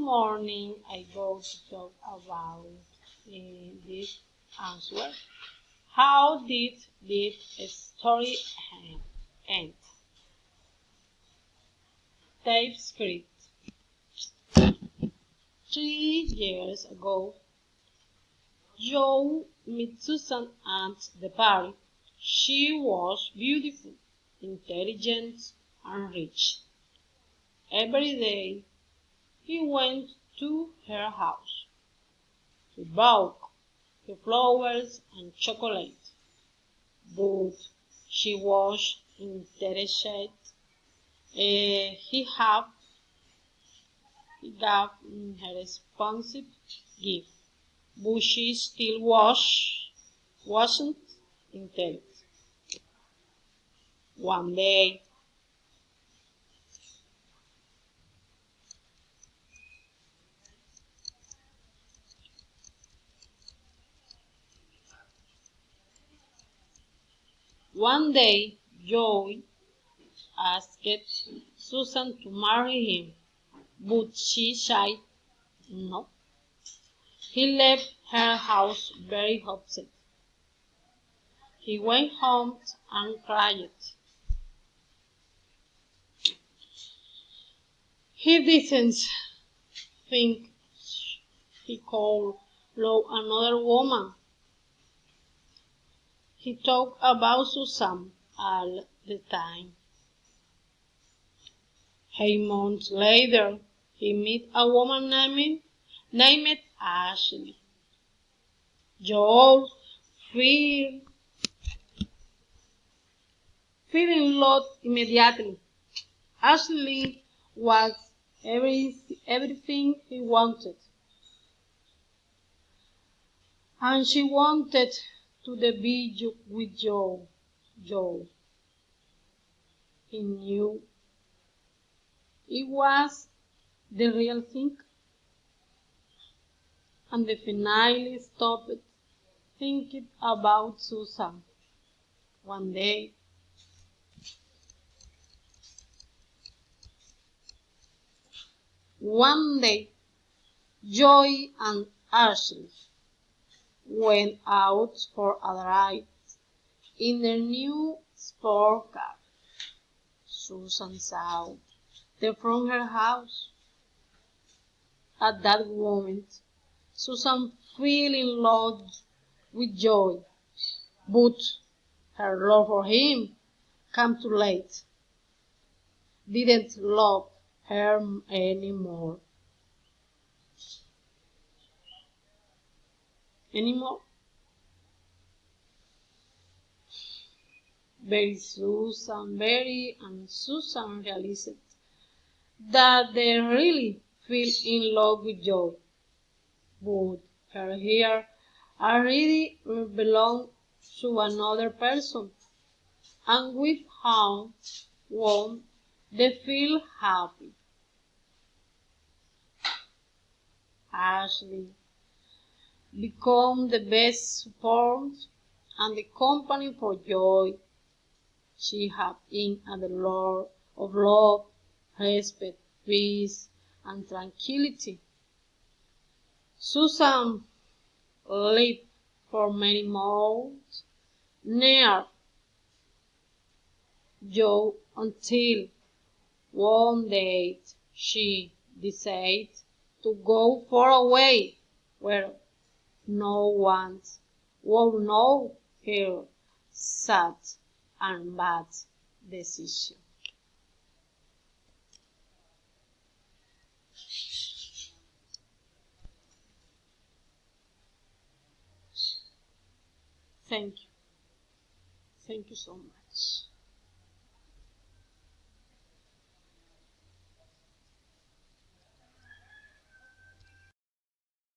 morning I go to talk about this answer. How did this story end? TypeScript. 3 years ago, Joe met Susan at the party. She was beautiful, intelligent, and rich. Every day he went to her house. He bought her flowers and chocolate, but she was interested. He gave her expensive gift, but she still wasn't interested. One day, Joy asked Susan to marry him, but she said no. He left her house very upset. He went home and cried. He didn't think he could love another woman. He talked about Susan all the time. A month later, he met a woman named Ashley. Joel fell in love immediately. Ashley was everything he wanted, and she wanted to be with Joel. He knew it was the real thing, and they finally stopped thinking about Susan. One day, Joy and Ashley went out for a drive in their new sport car. Susan saw them from her house. At that moment, Susan fell in love with Joy, but her love for him came too late. Didn't love her anymore. Barry and Susan realized that they really fell in love with Joy, but her hair already belonged to another person, and with how won't they feel happy? Ashley became the best support and the company for Joy. She had in the Lord of love, respect, peace, and tranquility. Susan lived for many months near Joe until one day she decided to go far away where no one would know her sad and bad decision. Thank you. Thank you so much.